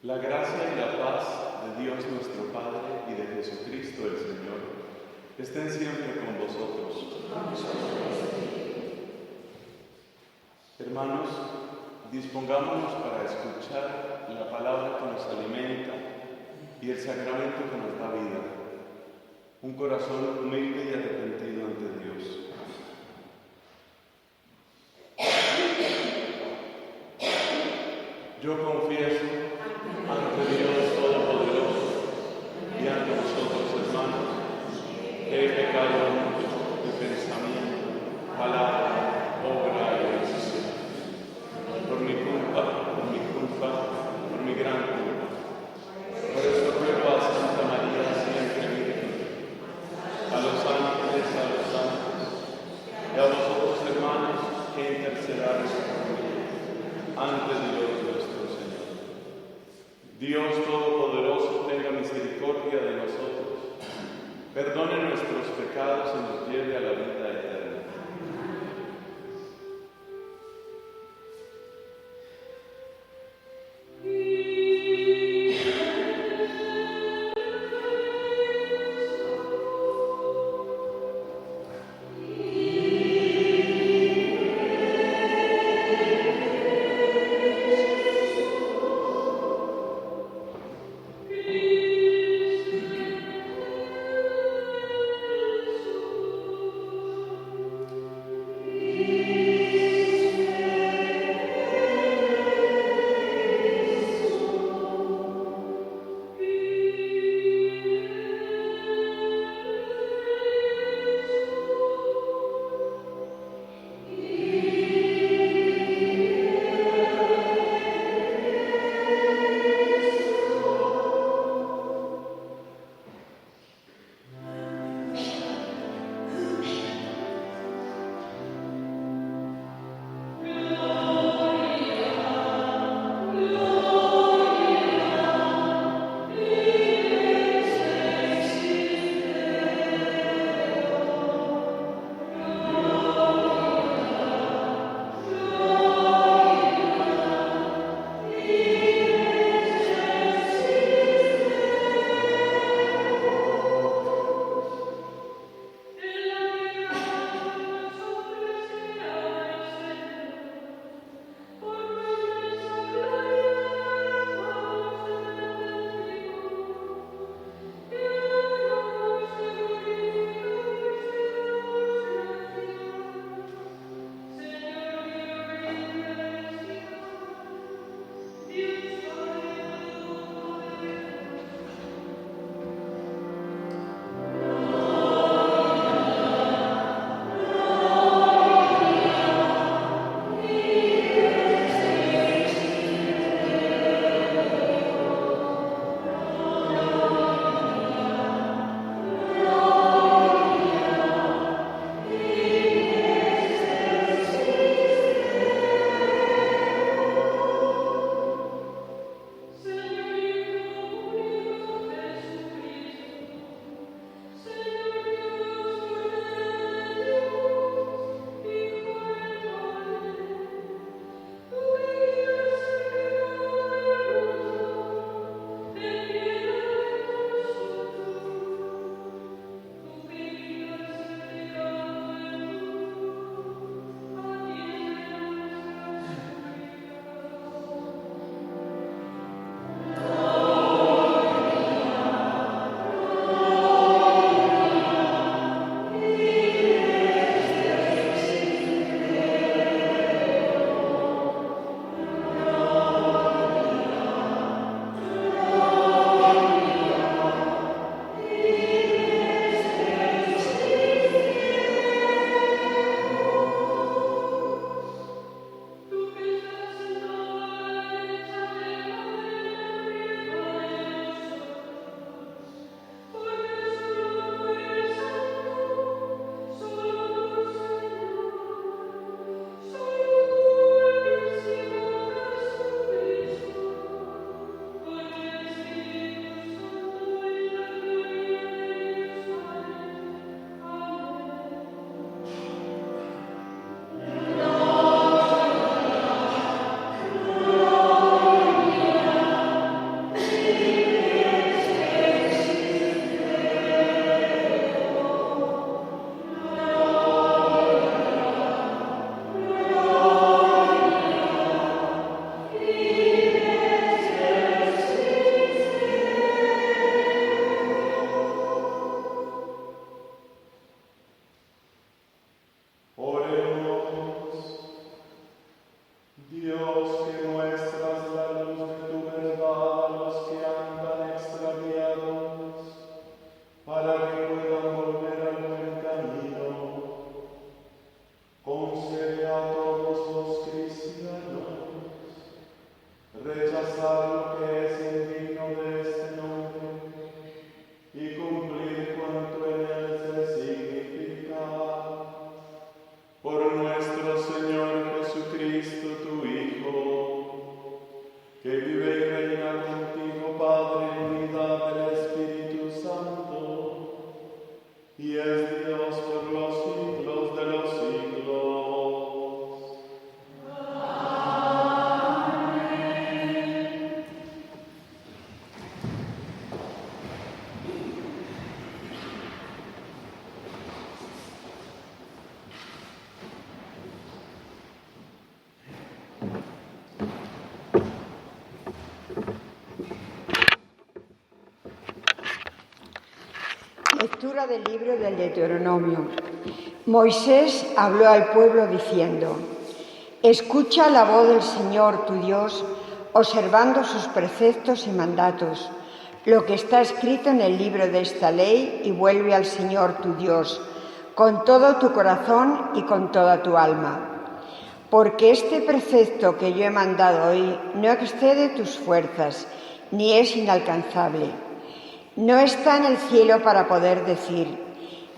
La gracia y la paz de Dios nuestro Padre y de Jesucristo el Señor estén siempre con vosotros. Hermanos, dispongámonos para escuchar la palabra que nos alimenta y el sacramento que nos da vida. Un corazón humilde y arrepentido ante Dios. Yo confieso ante Dios Todopoderoso y ante vosotros, hermanos, que he pecado mucho de pensamiento, palabra, obra y decisión. Por mi culpa, por mi gran culpa. Por eso ruego a Santa María, siempre Virgen, a los ángeles, a los santos, y a vosotros, hermanos, que intercedáis por mí ante Dios nuestro Señor. Dios Todopoderoso tenga misericordia de nosotros, perdone nuestros pecados y nos lleve a la vida eterna. rechazar lo que es indigno de este nombre y cumplir cuanto en él se significa. Por nuestro Señor Jesucristo, tu Hijo, que vive y reina contigo, Padre, en unidad del Espíritu Santo, y es Dios por los siglos de los siglos. Lectura del libro del Deuteronomio. Moisés habló al pueblo diciendo: Escucha la voz del Señor tu Dios, observando sus preceptos y mandatos, lo que está escrito en el libro de esta ley, y vuelve al Señor tu Dios con todo tu corazón y con toda tu alma. Porque este precepto que yo he mandado hoy no excede tus fuerzas, ni es inalcanzable. No está en el cielo para poder decir: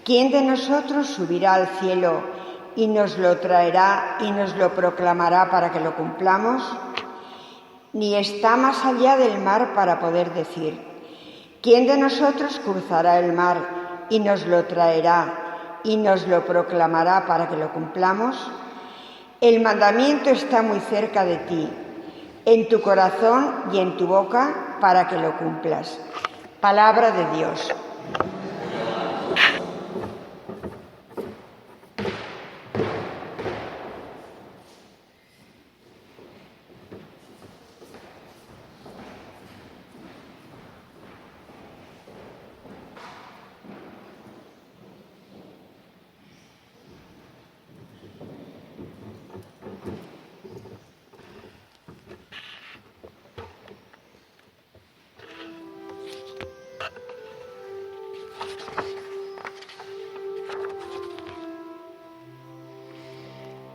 ¿quién de nosotros subirá al cielo y nos lo traerá y nos lo proclamará para que lo cumplamos? Ni está más allá del mar para poder decir: ¿quién de nosotros cruzará el mar y nos lo traerá y nos lo proclamará para que lo cumplamos? El mandamiento está muy cerca de ti, en tu corazón y en tu boca, para que lo cumplas. Palabra de Dios.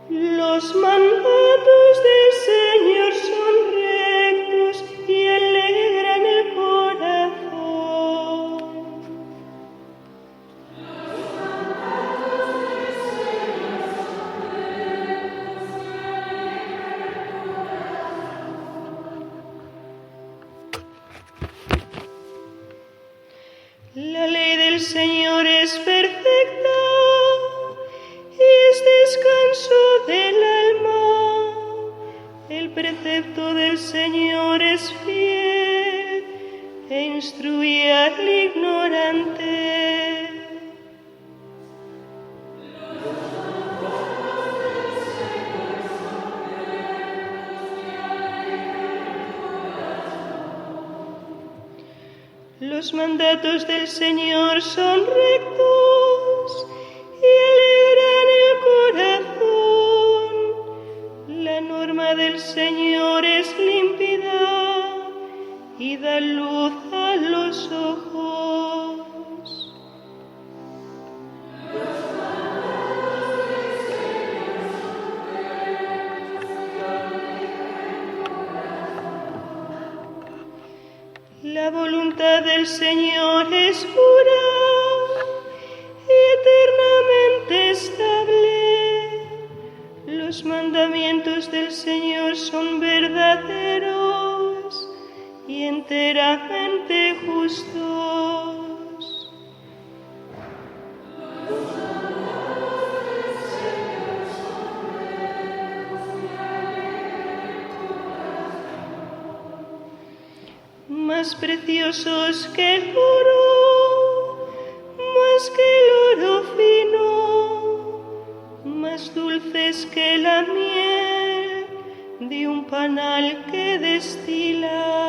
Los mandatos del Señor son rectos y alegran el corazón. La ley del Señor es perfecta, es descanso del alma. El precepto del Señor es fiel e instruye al ignorante. Los mandatos del Señor son rectos y alegran el corazón. La norma del Señor es límpida y da luz a los ojos. La voluntad del Señor es pura y eternamente estable. Los mandamientos del Señor son verdaderos y enteramente justos. Más preciosos que el oro, más que el oro fino, más dulces que la miel de un panal que destila.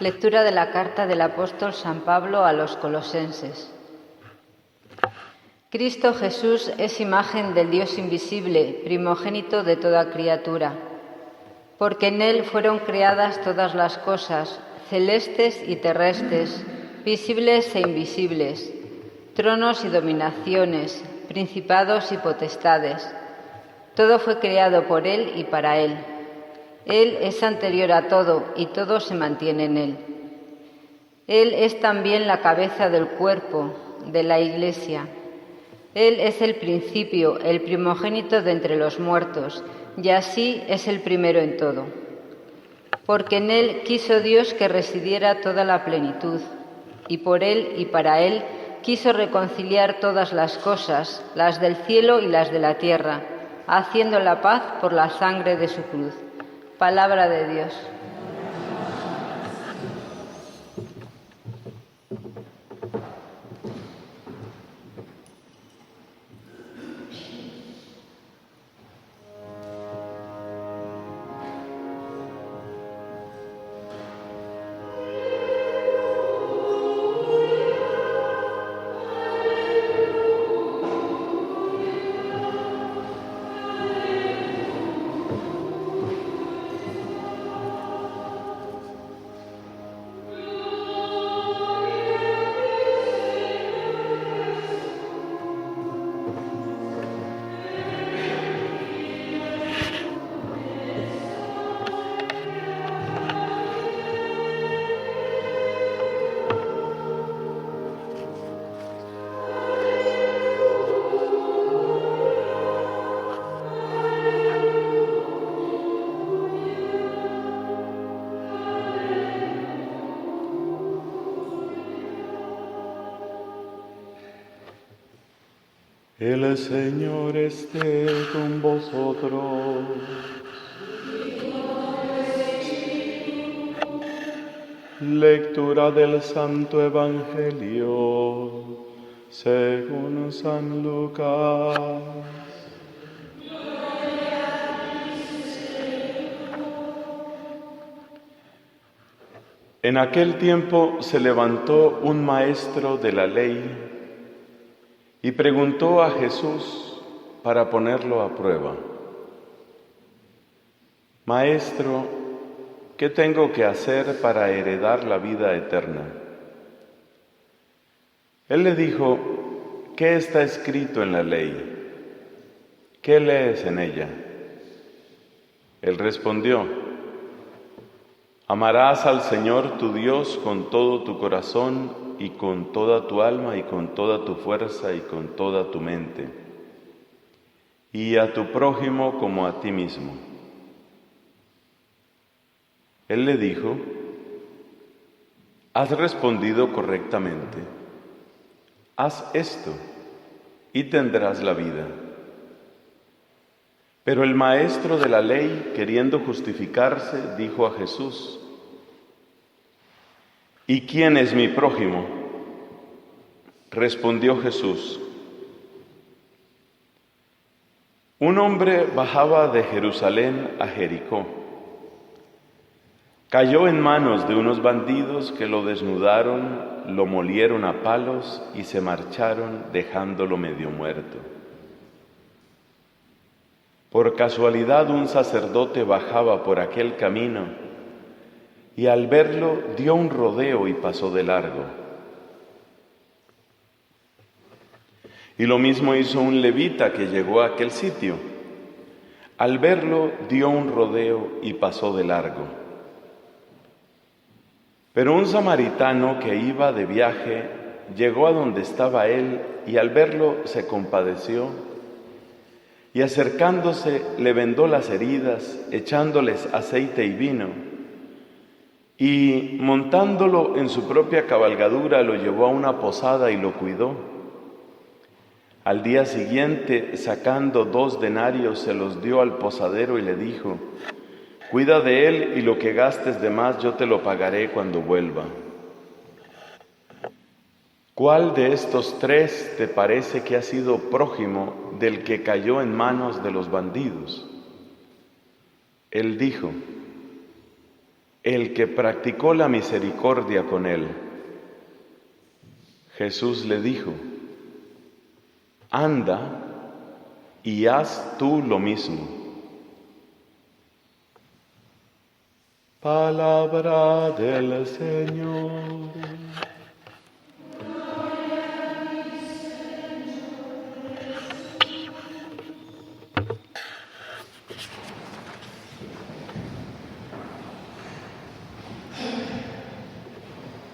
Lectura de la carta del apóstol San Pablo a los colosenses. Cristo Jesús es imagen del Dios invisible, primogénito de toda criatura, porque en Él fueron creadas todas las cosas, celestes y terrestres, visibles e invisibles, tronos y dominaciones, principados y potestades. Todo fue creado por Él y para Él. Él es anterior a todo y todo se mantiene en Él. Él es también la cabeza del cuerpo, de la Iglesia. Él es el principio, el primogénito de entre los muertos, y así es el primero en todo. Porque en Él quiso Dios que residiera toda la plenitud, y por Él y para Él quiso reconciliar todas las cosas, las del cielo y las de la tierra, haciendo la paz por la sangre de su cruz. Palabra de Dios. El Señor esté con vosotros. Lectura del Santo Evangelio según San Lucas. En aquel tiempo se levantó un maestro de la ley y preguntó a Jesús para ponerlo a prueba: Maestro, ¿qué tengo que hacer para heredar la vida eterna? Él le dijo: ¿qué está escrito en la ley? ¿Qué lees en ella? Él respondió: amarás al Señor tu Dios con todo tu corazón y con toda tu alma y con toda tu fuerza y con toda tu mente, y a tu prójimo como a ti mismo. Él le dijo: has respondido correctamente. Haz esto y tendrás la vida. Pero el maestro de la ley, queriendo justificarse, dijo a Jesús: ¿y quién es mi prójimo? Respondió Jesús: un hombre bajaba de Jerusalén a Jericó. Cayó en manos de unos bandidos que lo desnudaron, lo molieron a palos y se marcharon dejándolo medio muerto. Por casualidad un sacerdote bajaba por aquel camino y al verlo dio un rodeo y pasó de largo. Y lo mismo hizo un levita que llegó a aquel sitio. Al verlo dio un rodeo y pasó de largo. Pero un samaritano que iba de viaje llegó a donde estaba él y al verlo se compadeció y acercándose le vendó las heridas, echándoles aceite y vino, y montándolo en su propia cabalgadura lo llevó a una posada y lo cuidó. Al día siguiente, sacando 2 denarios, se los dio al posadero y le dijo: cuida de él y lo que gastes de más yo te lo pagaré cuando vuelva. ¿Cuál de estos 3 te parece que ha sido prójimo del que cayó en manos de los bandidos? Él dijo: el que practicó la misericordia con él. Jesús le dijo: anda y haz tú lo mismo. Palabra del Señor.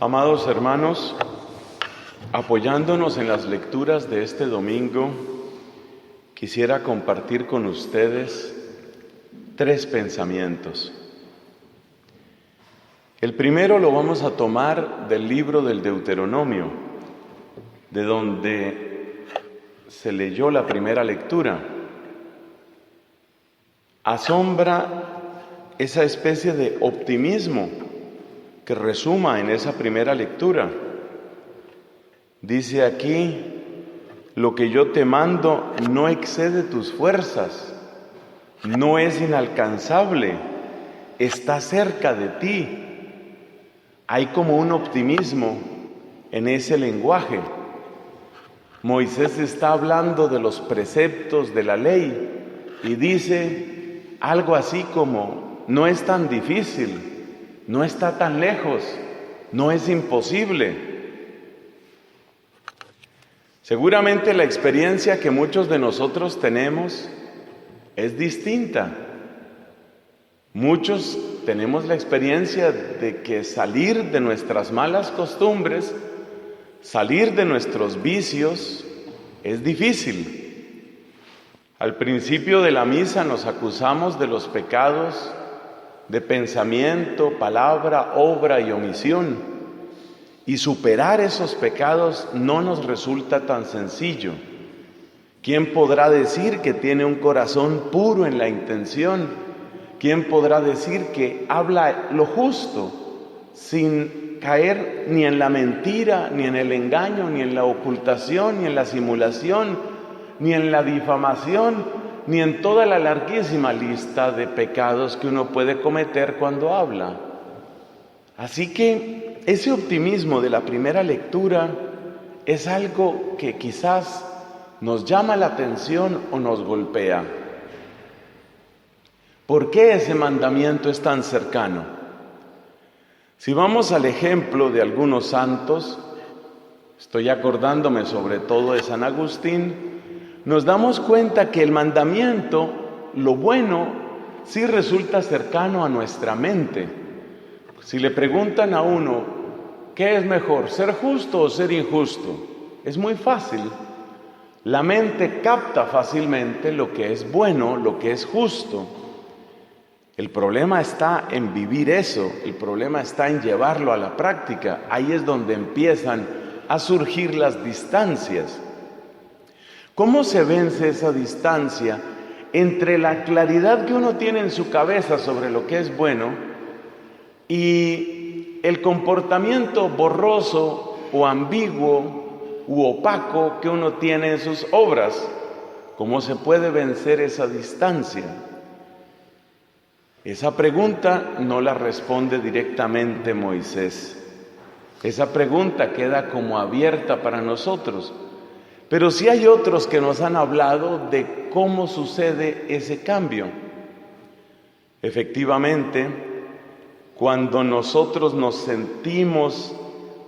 Amados hermanos, apoyándonos en las lecturas de este domingo, quisiera compartir con ustedes 3 pensamientos. El primero lo vamos a tomar del libro del Deuteronomio, de donde se leyó la primera lectura. Asombra esa especie de optimismo que resuma en esa primera lectura. Dice aquí: lo que yo te mando no excede tus fuerzas, no es inalcanzable, está cerca de ti. Hay como un optimismo en ese lenguaje. Moisés está hablando de los preceptos de la ley y dice algo así como: no es tan difícil, no está tan lejos, no es imposible. Seguramente la experiencia que muchos de nosotros tenemos es distinta. Muchos tenemos la experiencia de que salir de nuestras malas costumbres, salir de nuestros vicios, es difícil. Al principio de la misa nos acusamos de los pecados de pensamiento, palabra, obra y omisión. Y superar esos pecados no nos resulta tan sencillo. ¿Quién podrá decir que tiene un corazón puro en la intención? ¿Quién podrá decir que habla lo justo, sin caer ni en la mentira, ni en el engaño, ni en la ocultación, ni en la simulación, ni en la difamación, ni en toda la larguísima lista de pecados que uno puede cometer cuando habla? Así que ese optimismo de la primera lectura es algo que quizás nos llama la atención o nos golpea. ¿Por qué ese mandamiento es tan cercano? Si vamos al ejemplo de algunos santos, estoy acordándome sobre todo de San Agustín, nos damos cuenta que el mandamiento, lo bueno, sí resulta cercano a nuestra mente. Si le preguntan a uno, ¿qué es mejor, ser justo o ser injusto? Es muy fácil. La mente capta fácilmente lo que es bueno, lo que es justo. El problema está en vivir eso, el problema está en llevarlo a la práctica. Ahí es donde empiezan a surgir las distancias. ¿Cómo se vence esa distancia entre la claridad que uno tiene en su cabeza sobre lo que es bueno y el comportamiento borroso o ambiguo u opaco que uno tiene en sus obras? ¿Cómo se puede vencer esa distancia? Esa pregunta no la responde directamente Moisés. Esa pregunta queda como abierta para nosotros. Pero sí hay otros que nos han hablado de cómo sucede ese cambio. Efectivamente, cuando nosotros nos sentimos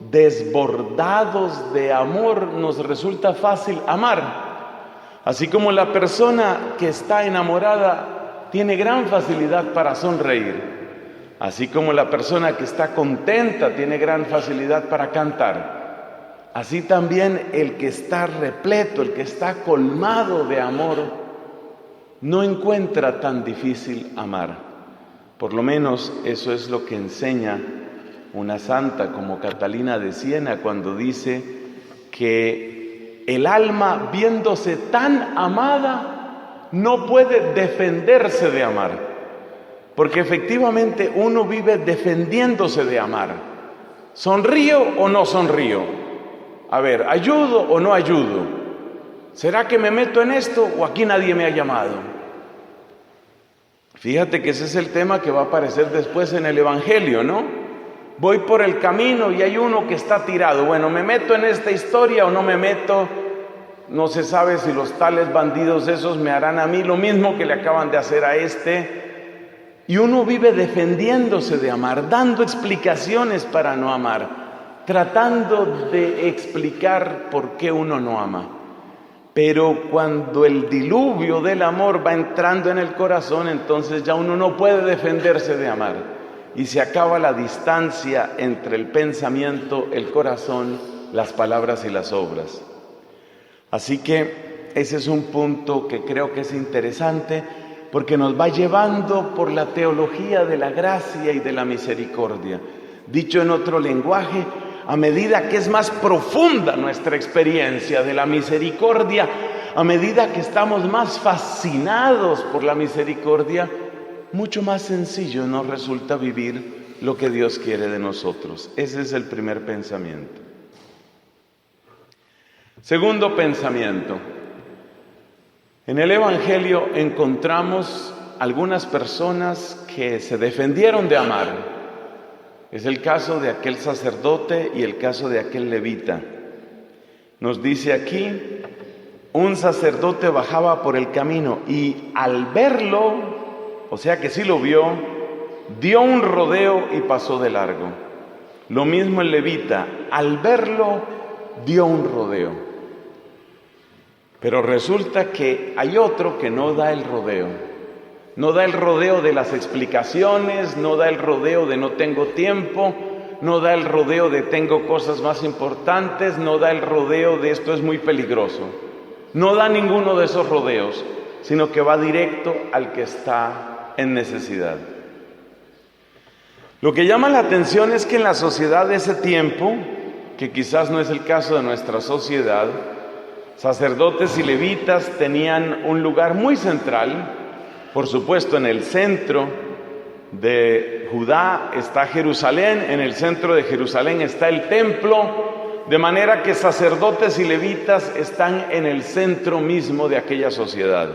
desbordados de amor, nos resulta fácil amar. Así como la persona que está enamorada tiene gran facilidad para sonreír. Así como la persona que está contenta tiene gran facilidad para cantar. Así también el que está repleto, el que está colmado de amor, no encuentra tan difícil amar. Por lo menos eso es lo que enseña una santa como Catalina de Siena cuando dice que el alma, viéndose tan amada, no puede defenderse de amar. Porque efectivamente uno vive defendiéndose de amar. ¿Sonrío o no sonrío? A ver, ¿ayudo o no ayudo? ¿Será que me meto en esto o aquí nadie me ha llamado? Fíjate que ese es el tema que va a aparecer después en el Evangelio, ¿no? Voy por el camino y hay uno que está tirado. Bueno, ¿me meto en esta historia o no me meto? No se sabe si los tales bandidos esos me harán a mí lo mismo que le acaban de hacer a este. Y uno vive defendiéndose de amar, dando explicaciones para no amar, tratando de explicar por qué uno no ama. Pero cuando el diluvio del amor va entrando en el corazón, entonces ya uno no puede defenderse de amar. Y se acaba la distancia entre el pensamiento, el corazón, las palabras y las obras. Así que ese es un punto que creo que es interesante, porque nos va llevando por la teología de la gracia y de la misericordia. Dicho en otro lenguaje, a medida que es más profunda nuestra experiencia de la misericordia, a medida que estamos más fascinados por la misericordia, mucho más sencillo nos resulta vivir lo que Dios quiere de nosotros. Ese es el primer pensamiento. Segundo pensamiento. En el Evangelio encontramos algunas personas que se defendieron de amar. Es el caso de aquel sacerdote y el caso de aquel levita. Nos dice aquí, un sacerdote bajaba por el camino y al verlo, o sea que sí lo vio, dio un rodeo y pasó de largo. Lo mismo el levita, al verlo, dio un rodeo. Pero resulta que hay otro que no da el rodeo. No da el rodeo de las explicaciones, no da el rodeo de no tengo tiempo, no da el rodeo de tengo cosas más importantes, no da el rodeo de esto es muy peligroso. No da ninguno de esos rodeos, sino que va directo al que está en necesidad. Lo que llama la atención es que en la sociedad de ese tiempo, que quizás no es el caso de nuestra sociedad, sacerdotes y levitas tenían un lugar muy central. Por supuesto, en el centro de Judá está Jerusalén, en el centro de Jerusalén está el templo, de manera que sacerdotes y levitas están en el centro mismo de aquella sociedad.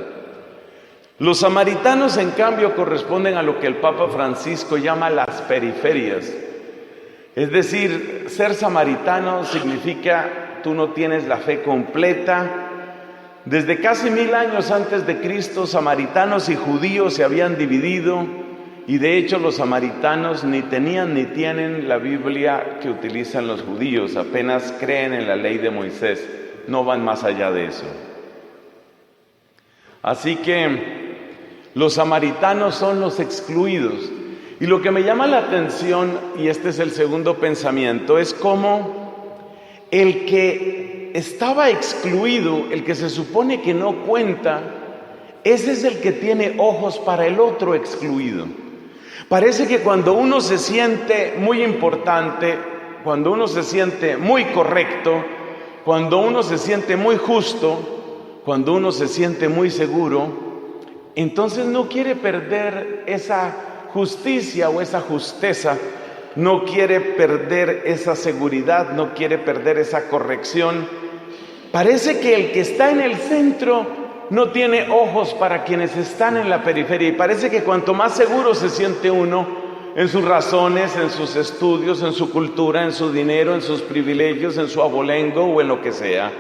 Los samaritanos, en cambio, corresponden a lo que el Papa Francisco llama las periferias. Es decir, ser samaritano significa tú no tienes la fe completa. Desde casi 1000 años antes de Cristo, samaritanos y judíos se habían dividido y de hecho los samaritanos ni tenían ni tienen la Biblia que utilizan los judíos, apenas creen en la ley de Moisés, no van más allá de eso. Así que los samaritanos son los excluidos. Y lo que me llama la atención, y este es el segundo pensamiento, es cómo el que estaba excluido, el que se supone que no cuenta, ese es el que tiene ojos para el otro excluido. Parece que cuando uno se siente muy importante, cuando uno se siente muy correcto, cuando uno se siente muy justo, cuando uno se siente muy seguro, entonces no quiere perder esa justicia o esa justeza, no quiere perder esa seguridad, no quiere perder esa corrección. Parece que el que está en el centro no tiene ojos para quienes están en la periferia y parece que cuanto más seguro se siente uno en sus razones, en sus estudios, en su cultura, en su dinero, en sus privilegios, en su abolengo o en lo que sea,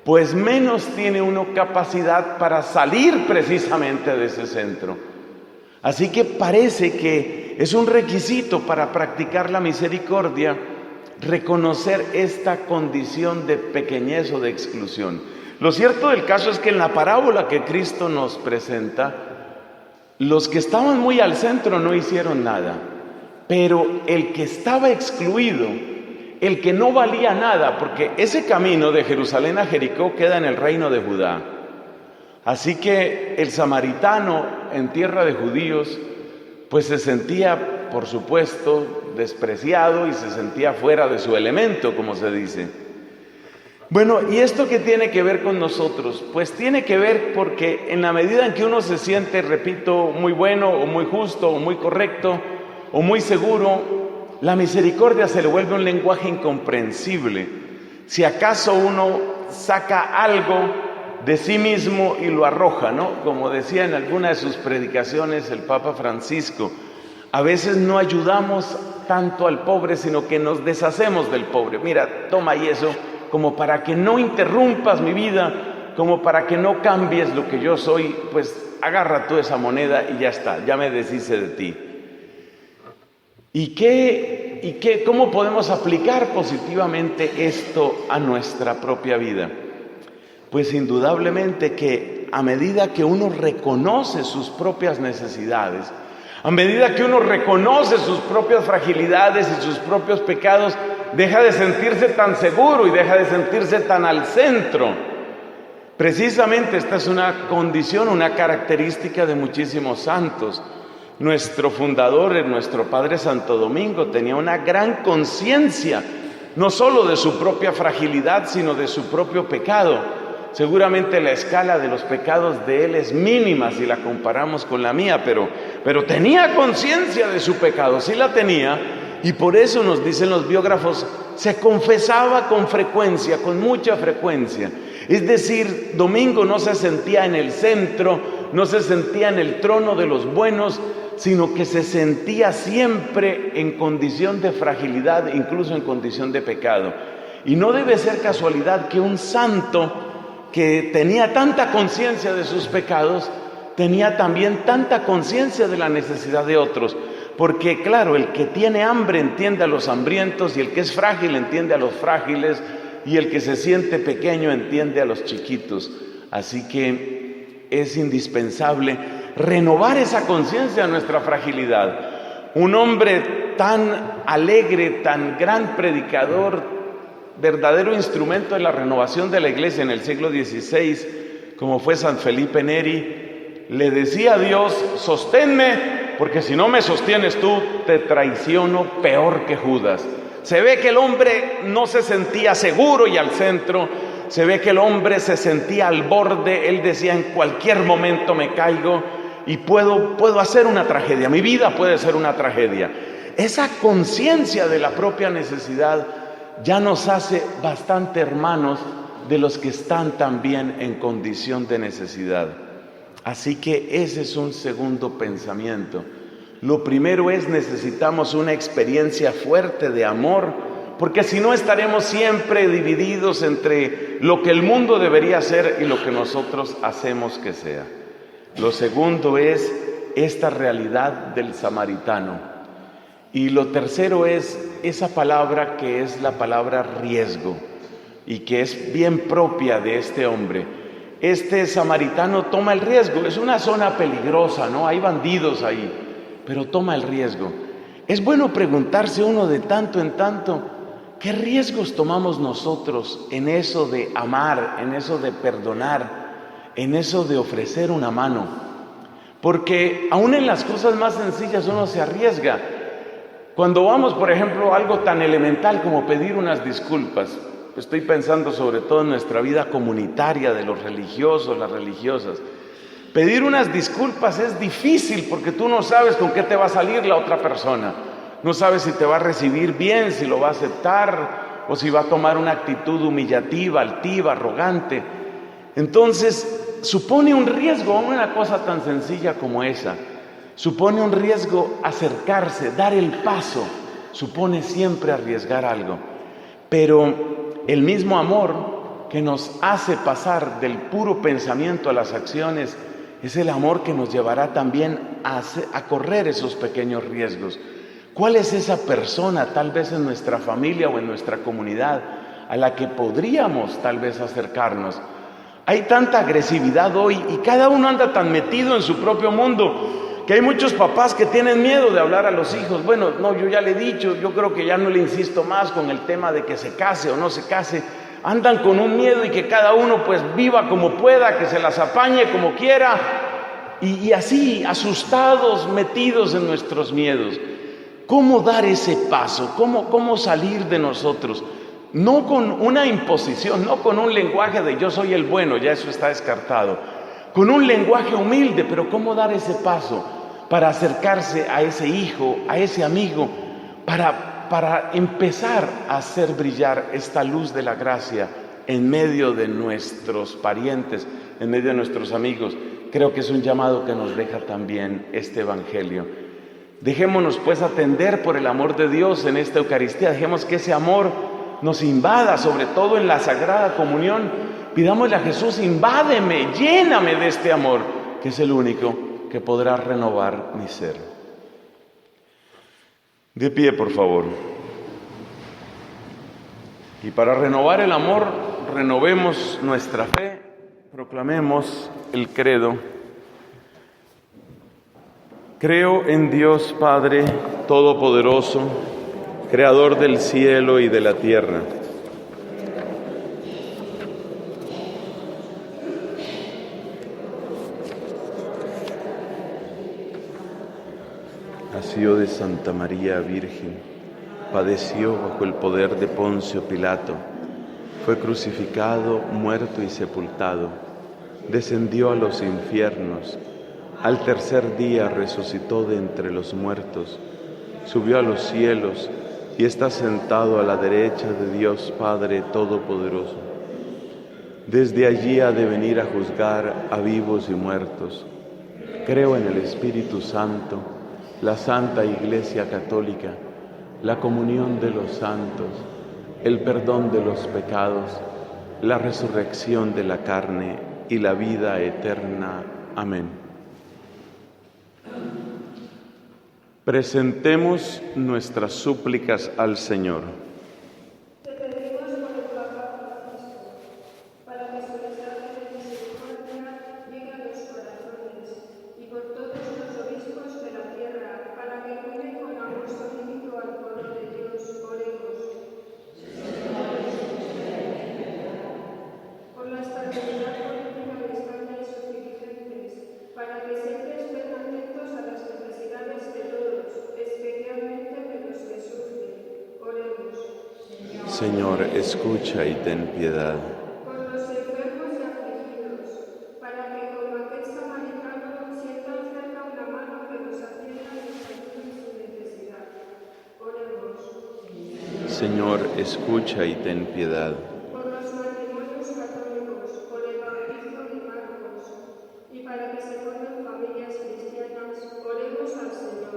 pues menos tiene uno capacidad para salir precisamente de ese centro. Así que parece que es un requisito para practicar la misericordia reconocer esta condición de pequeñez o de exclusión. Lo cierto del caso es que en la parábola que Cristo nos presenta, los que estaban muy al centro no hicieron nada, pero el que estaba excluido, el que no valía nada, porque ese camino de Jerusalén a Jericó queda en el reino de Judá. Así que el samaritano en tierra de judíos, pues se sentía, por supuesto, despreciado y se sentía fuera de su elemento, como se dice. Bueno, ¿y esto qué tiene que ver con nosotros? Pues tiene que ver porque en la medida en que uno se siente, repito, muy bueno o muy justo o muy correcto o muy seguro, la misericordia se le vuelve un lenguaje incomprensible. Si acaso uno saca algo de sí mismo y lo arroja, ¿no? Como decía en alguna de sus predicaciones el Papa Francisco, a veces no ayudamos tanto al pobre, sino que nos deshacemos del pobre. Mira, toma y eso, como para que no interrumpas mi vida, como para que no cambies lo que yo soy, pues agarra tú esa moneda y ya está, ya me deshice de ti. ¿Cómo podemos aplicar positivamente esto a nuestra propia vida? Pues indudablemente que a medida que uno reconoce sus propias necesidades, a medida que uno reconoce sus propias fragilidades y sus propios pecados, deja de sentirse tan seguro y deja de sentirse tan al centro. Precisamente esta es una condición, una característica de muchísimos santos. Nuestro fundador, nuestro Padre Santo Domingo, tenía una gran conciencia, no solo de su propia fragilidad, sino de su propio pecado. Seguramente la escala de los pecados de él es mínima si la comparamos con la mía, pero tenía conciencia de su pecado, sí la tenía, y por eso nos dicen los biógrafos, se confesaba con frecuencia, con mucha frecuencia. Es decir, Domingo no se sentía en el centro, no se sentía en el trono de los buenos, sino que se sentía siempre en condición de fragilidad, incluso en condición de pecado. Y no debe ser casualidad que un santo que tenía tanta conciencia de sus pecados, tenía también tanta conciencia de la necesidad de otros. Porque claro, el que tiene hambre entiende a los hambrientos, y el que es frágil entiende a los frágiles, y el que se siente pequeño entiende a los chiquitos. Así que es indispensable renovar esa conciencia de nuestra fragilidad. Un hombre tan alegre, tan gran predicador, verdadero instrumento de la renovación de la iglesia en el siglo XVI, como fue San Felipe Neri, le decía a Dios: sosténme, porque si no me sostienes tú, te traiciono peor que Judas. Se ve que el hombre no se sentía seguro y al centro, se ve que el hombre se sentía al borde. Él decía: en cualquier momento me caigo y puedo hacer una tragedia, mi vida puede ser una tragedia. Esa conciencia de la propia necesidad ya nos hace bastante hermanos de los que están también en condición de necesidad. Así que ese es un segundo pensamiento. Lo primero es, necesitamos una experiencia fuerte de amor, porque si no estaremos siempre divididos entre lo que el mundo debería ser y lo que nosotros hacemos que sea. Lo segundo es esta realidad del samaritano. Y lo tercero es esa palabra que es la palabra riesgo, y que es bien propia de este hombre. Este samaritano toma el riesgo. Es una zona peligrosa, ¿no? Hay bandidos ahí, pero toma el riesgo. Es bueno preguntarse uno de tanto en tanto, ¿qué riesgos tomamos nosotros en eso de amar, en eso de perdonar, en eso de ofrecer una mano? Porque aún en las cosas más sencillas uno se arriesga. Cuando vamos, por ejemplo, a algo tan elemental como pedir unas disculpas, estoy pensando sobre todo en nuestra vida comunitaria de los religiosos, las religiosas. Pedir unas disculpas es difícil porque tú no sabes con qué te va a salir la otra persona. No sabes si te va a recibir bien, si lo va a aceptar, o si va a tomar una actitud humillativa, altiva, arrogante. Entonces, supone un riesgo, una cosa tan sencilla como esa. Supone un riesgo acercarse, dar el paso, supone siempre arriesgar algo. Pero el mismo amor que nos hace pasar del puro pensamiento a las acciones es el amor que nos llevará también a correr esos pequeños riesgos. ¿Cuál es esa persona, tal vez en nuestra familia o en nuestra comunidad, a la que podríamos tal vez acercarnos? Hay tanta agresividad hoy y cada uno anda tan metido en su propio mundo que hay muchos papás que tienen miedo de hablar a los hijos. Bueno, no, yo ya le he dicho, yo creo que ya no le insisto más con el tema de que se case o no se case. Andan con un miedo y que cada uno pues viva como pueda, que se las apañe como quiera, y así, asustados, metidos en nuestros miedos. ¿Cómo dar ese paso? ¿Cómo salir de nosotros? No con una imposición, no con un lenguaje de yo soy el bueno, ya eso está descartado. Con un lenguaje humilde, pero ¿cómo dar ese paso para acercarse a ese hijo, a ese amigo, para empezar a hacer brillar esta luz de la gracia en medio de nuestros parientes, en medio de nuestros amigos. Creo que es un llamado que nos deja también este Evangelio. Dejémonos pues atender por el amor de Dios en esta Eucaristía. Dejemos que ese amor nos invada, sobre todo en la Sagrada Comunión. Pidámosle a Jesús: invádeme, lléname de este amor, que es el único que podrá renovar mi ser. De pie, por favor. Y para renovar el amor, renovemos nuestra fe, proclamemos el credo. Creo en Dios Padre Todopoderoso, Creador del cielo y de la tierra. Nació de Santa María Virgen, padeció bajo el poder de Poncio Pilato, fue crucificado, muerto y sepultado, descendió a los infiernos, al tercer día resucitó de entre los muertos, subió a los cielos y está sentado a la derecha de Dios Padre Todopoderoso. Desde allí ha de venir a juzgar a vivos y muertos. Creo en el Espíritu Santo, la Santa Iglesia Católica, la comunión de los santos, el perdón de los pecados, la resurrección de la carne y la vida eterna. Amén. Presentemos nuestras súplicas al Señor. Te pedimos por el Papa Francisco, para que su mensaje de misericordia llegue a los corazones, y por todos los obispos de la tierra, para que cuiden con amor solícito al pueblo de Dios. Oremos. Por la estabilidad política de España y sus dirigentes, para que siempre estén atentos a las necesidades de todos, especialmente de los que sufren. Oremos. Señor, escucha y ten piedad. Por los enfermos y afligidos, para que como aquel samaritano sientan cerca una mano que los atienda en su ayuda y su necesidad. Oremos. Señor, escucha y ten piedad. Por los matrimonios católicos, por el bautismo de Marcos, y para que se formen familias cristianas, oremos al Señor.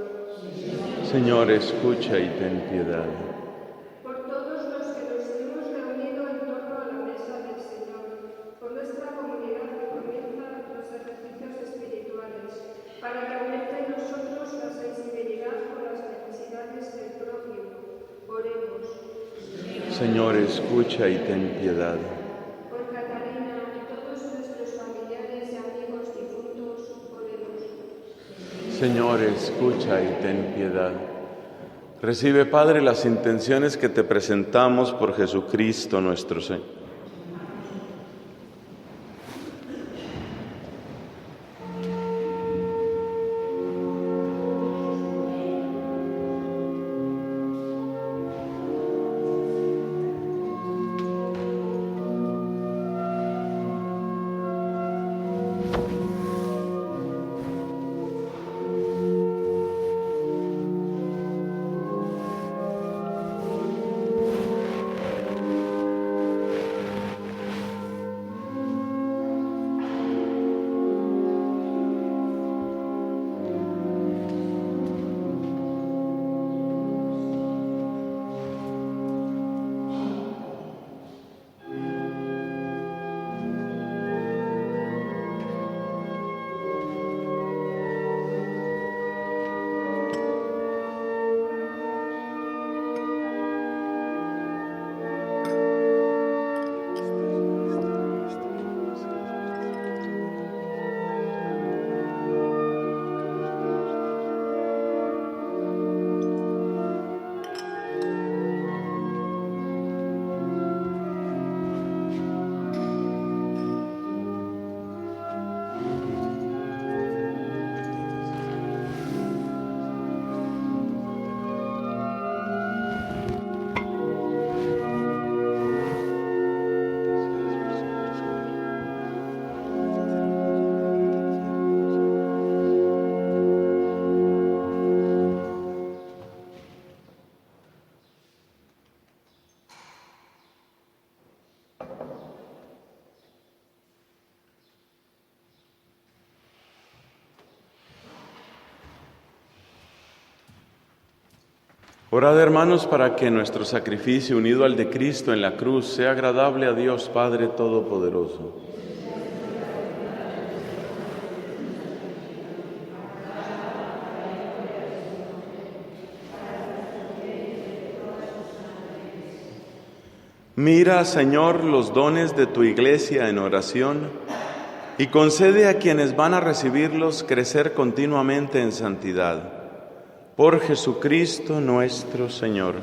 Señor, escucha y ten piedad. Por todos los que nos hemos reunido en torno a la mesa del Señor, por nuestra comunidad que comienza los ejercicios espirituales, para que aumente en nosotros la sensibilidad por las necesidades del prójimo. Oremos. Señor, escucha y ten piedad. Por Catalina y todos nuestros familiares y amigos difuntos, oremos. Señor, escucha y ten piedad. Recibe, Padre, las intenciones que te presentamos por Jesucristo nuestro Señor. Orad, hermanos, para que nuestro sacrificio unido al de Cristo en la cruz sea agradable a Dios Padre Todopoderoso. Mira, Señor, los dones de tu Iglesia en oración y concede a quienes van a recibirlos crecer continuamente en santidad. Por Jesucristo nuestro Señor.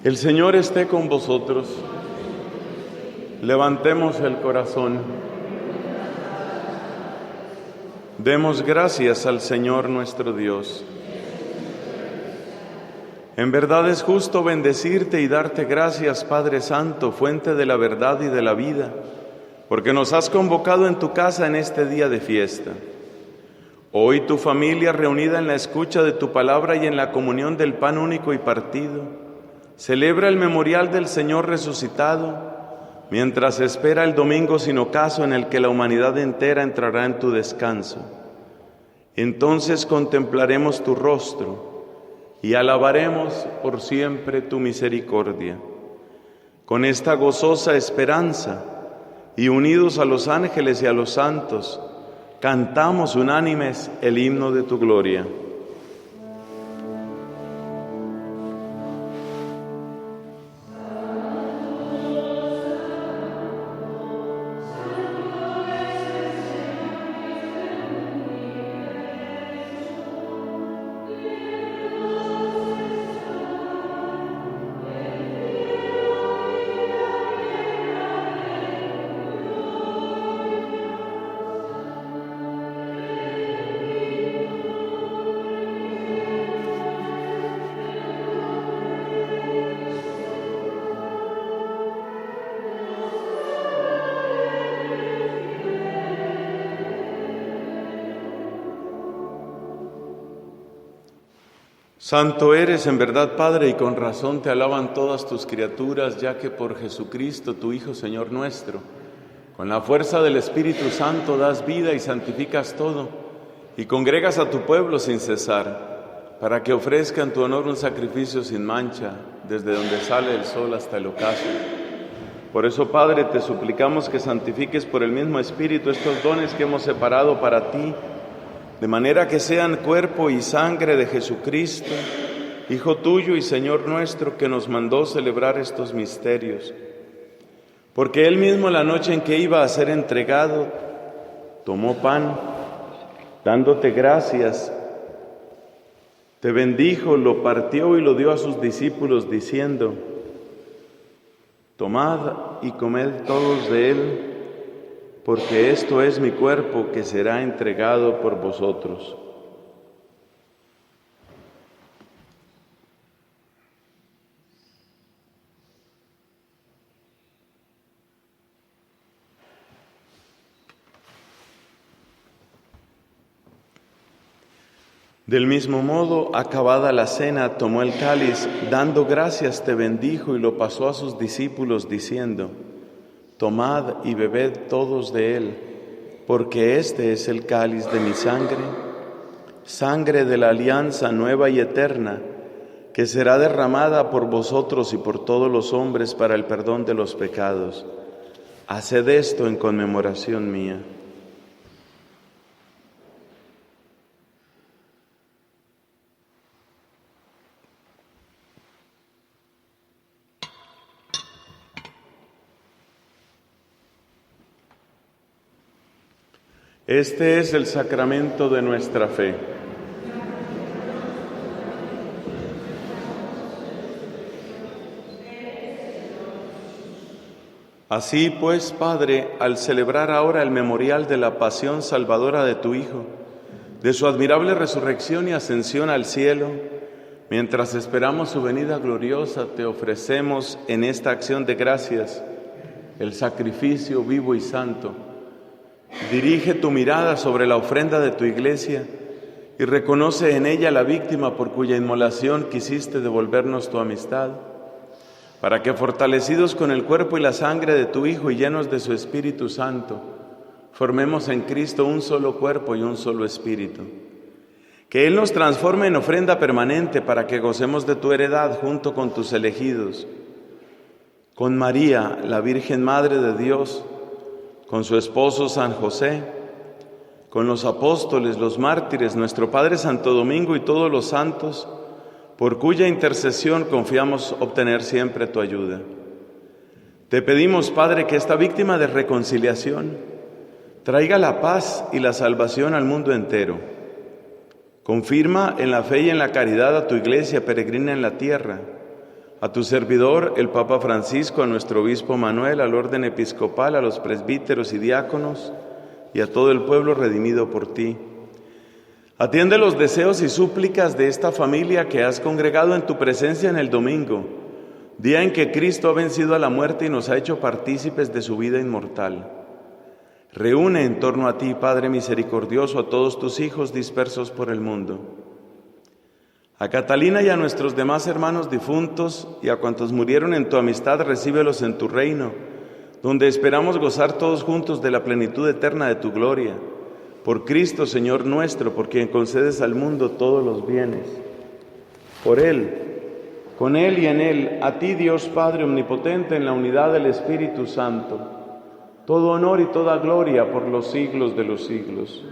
El Señor esté con vosotros. Levantemos el corazón. Demos gracias al Señor nuestro Dios. En verdad es justo bendecirte y darte gracias, Padre Santo, fuente de la verdad y de la vida, porque nos has convocado en tu casa en este día de fiesta. Hoy tu familia, reunida en la escucha de tu palabra y en la comunión del pan único y partido, celebra el memorial del Señor resucitado, mientras espera el domingo sin ocaso en el que la humanidad entera entrará en tu descanso. Entonces contemplaremos tu rostro y alabaremos por siempre tu misericordia. Con esta gozosa esperanza y unidos a los ángeles y a los santos, cantamos unánimes el himno de tu gloria. Santo eres en verdad, Padre, y con razón te alaban todas tus criaturas, ya que por Jesucristo, tu Hijo, Señor nuestro, con la fuerza del Espíritu Santo das vida y santificas todo, y congregas a tu pueblo sin cesar, para que ofrezca en tu honor un sacrificio sin mancha, desde donde sale el sol hasta el ocaso. Por eso, Padre, te suplicamos que santifiques por el mismo Espíritu estos dones que hemos separado para ti, de manera que sean cuerpo y sangre de Jesucristo, Hijo tuyo y Señor nuestro, que nos mandó celebrar estos misterios. Porque Él mismo, la noche en que iba a ser entregado, tomó pan, dándote gracias, te bendijo, lo partió y lo dio a sus discípulos, diciendo: tomad y comed todos de él, porque esto es mi cuerpo que será entregado por vosotros. Del mismo modo, acabada la cena, tomó el cáliz, dando gracias, te bendijo y lo pasó a sus discípulos, diciendo: tomad y bebed todos de él, porque este es el cáliz de mi sangre, sangre de la alianza nueva y eterna, que será derramada por vosotros y por todos los hombres para el perdón de los pecados. Haced esto en conmemoración mía. Este es el sacramento de nuestra fe. Así pues, Padre, al celebrar ahora el memorial de la pasión salvadora de tu Hijo, de su admirable resurrección y ascensión al cielo, mientras esperamos su venida gloriosa, te ofrecemos en esta acción de gracias el sacrificio vivo y santo. Dirige tu mirada sobre la ofrenda de tu Iglesia y reconoce en ella la víctima por cuya inmolación quisiste devolvernos tu amistad, para que, fortalecidos con el cuerpo y la sangre de tu Hijo y llenos de su Espíritu Santo, formemos en Cristo un solo cuerpo y un solo espíritu. Que Él nos transforme en ofrenda permanente para que gocemos de tu heredad junto con tus elegidos, con María, la Virgen Madre de Dios, con su esposo San José, con los apóstoles, los mártires, nuestro Padre Santo Domingo y todos los santos, por cuya intercesión confiamos obtener siempre tu ayuda. Te pedimos, Padre, que esta víctima de reconciliación traiga la paz y la salvación al mundo entero. Confirma en la fe y en la caridad a tu Iglesia peregrina en la tierra, a tu servidor, el Papa Francisco, a nuestro obispo Manuel, al orden episcopal, a los presbíteros y diáconos, y a todo el pueblo redimido por ti. Atiende los deseos y súplicas de esta familia que has congregado en tu presencia en el domingo, día en que Cristo ha vencido a la muerte y nos ha hecho partícipes de su vida inmortal. Reúne en torno a ti, Padre misericordioso, a todos tus hijos dispersos por el mundo. A Catalina y a nuestros demás hermanos difuntos y a cuantos murieron en tu amistad, recíbelos en tu reino, donde esperamos gozar todos juntos de la plenitud eterna de tu gloria. Por Cristo, Señor nuestro, por quien concedes al mundo todos los bienes. Por Él, con Él y en Él, a ti, Dios Padre omnipotente, en la unidad del Espíritu Santo, todo honor y toda gloria por los siglos de los siglos.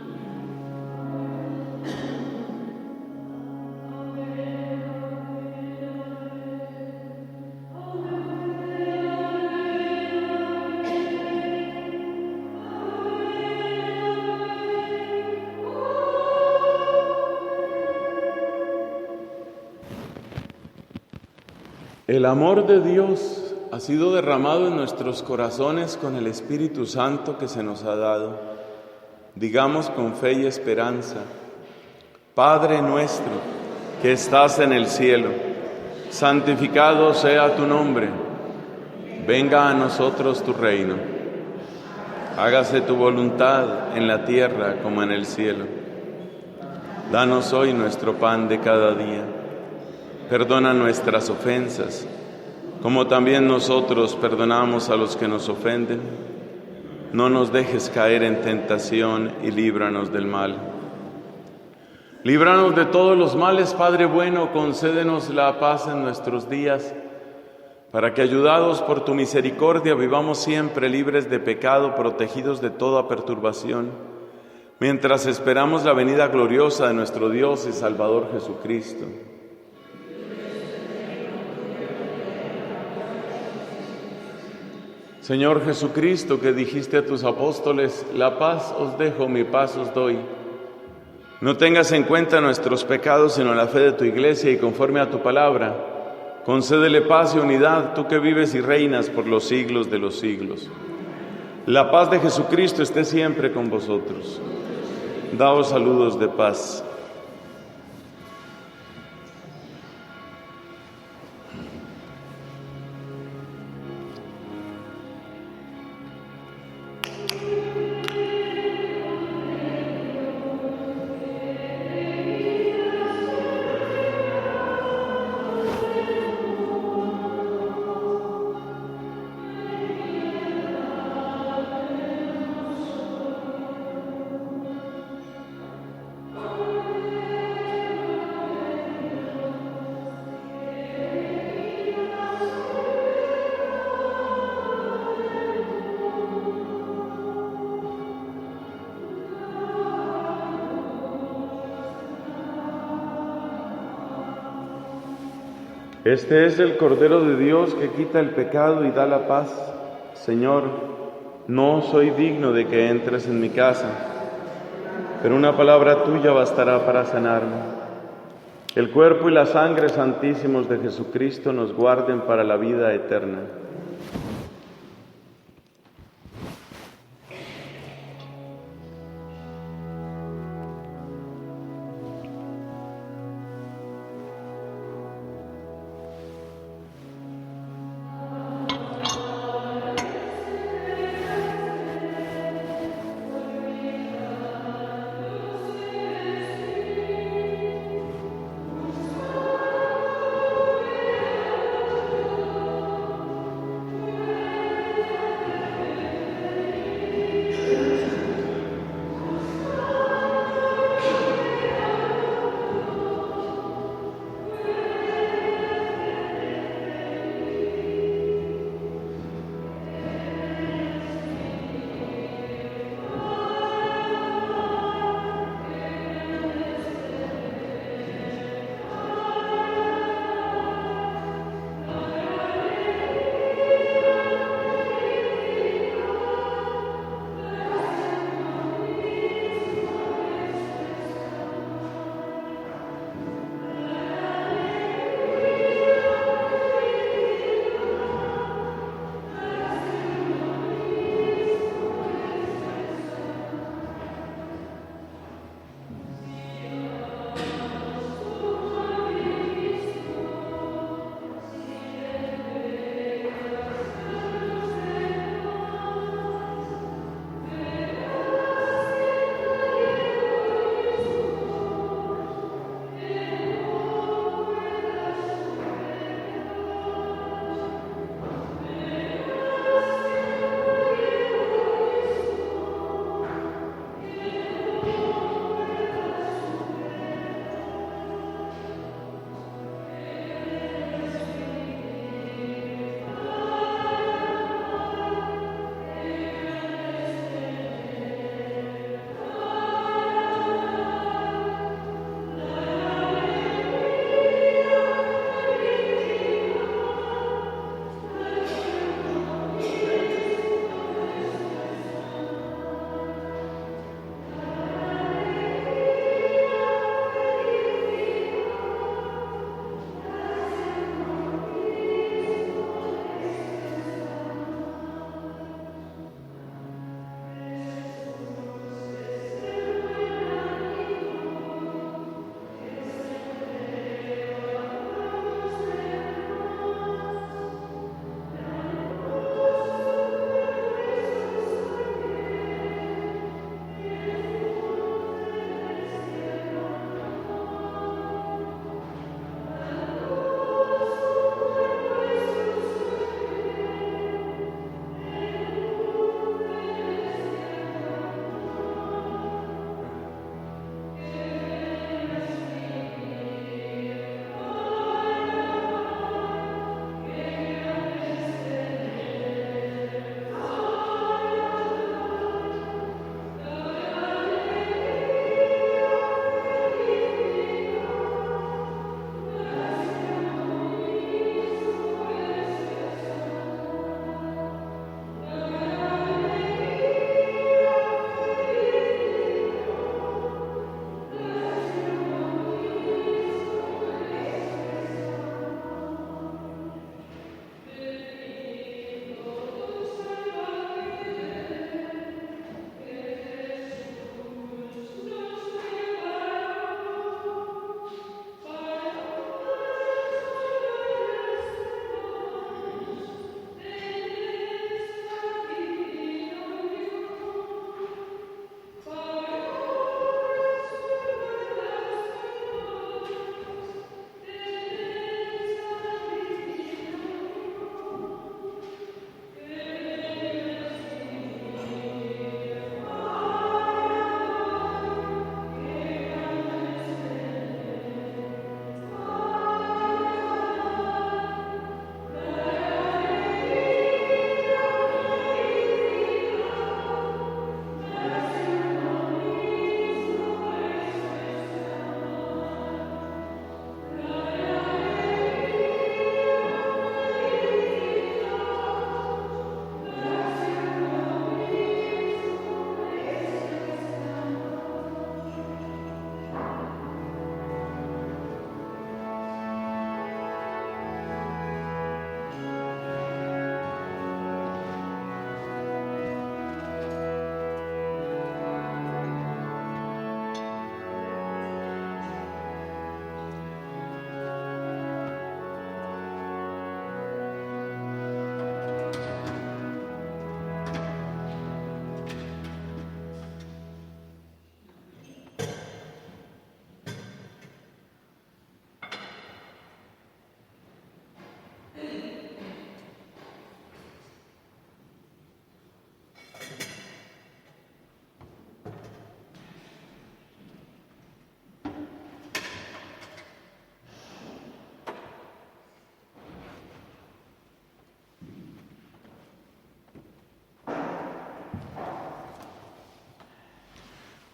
El amor de Dios ha sido derramado en nuestros corazones con el Espíritu Santo que se nos ha dado. Digamos con fe y esperanza: Padre nuestro, que estás en el cielo, santificado sea tu nombre. Venga a nosotros tu reino. Hágase tu voluntad en la tierra como en el cielo. Danos hoy nuestro pan de cada día. Perdona nuestras ofensas, como también nosotros perdonamos a los que nos ofenden. No nos dejes caer en tentación y líbranos del mal. Líbranos de todos los males, Padre bueno, concédenos la paz en nuestros días, para que, ayudados por tu misericordia, vivamos siempre libres de pecado, protegidos de toda perturbación, mientras esperamos la venida gloriosa de nuestro Dios y Salvador Jesucristo. Señor Jesucristo, que dijiste a tus apóstoles: la paz os dejo, mi paz os doy. No tengas en cuenta nuestros pecados, sino la fe de tu Iglesia, y conforme a tu palabra, concédele paz y unidad, tú que vives y reinas por los siglos de los siglos. La paz de Jesucristo esté siempre con vosotros. Daos saludos de paz. Este es el Cordero de Dios que quita el pecado y da la paz. Señor, no soy digno de que entres en mi casa, pero una palabra tuya bastará para sanarme. El cuerpo y la sangre santísimos de Jesucristo nos guarden para la vida eterna.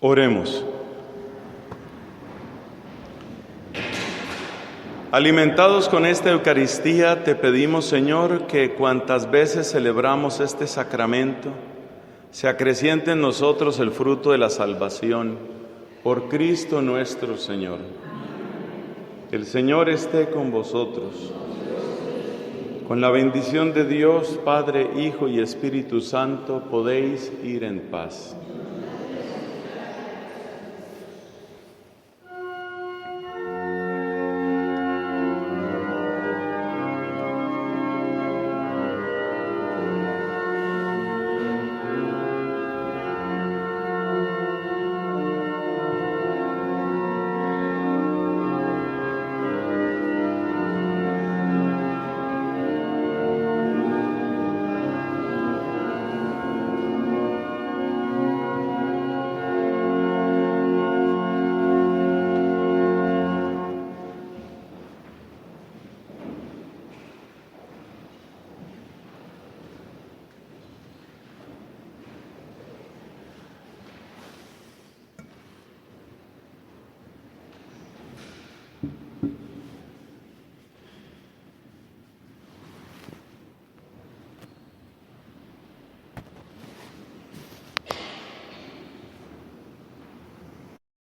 Oremos. Alimentados con esta Eucaristía, te pedimos, Señor, que cuantas veces celebramos este sacramento, se acreciente en nosotros el fruto de la salvación, por Cristo nuestro Señor. El Señor esté con vosotros. Con la bendición de Dios, Padre, Hijo y Espíritu Santo, podéis ir en paz.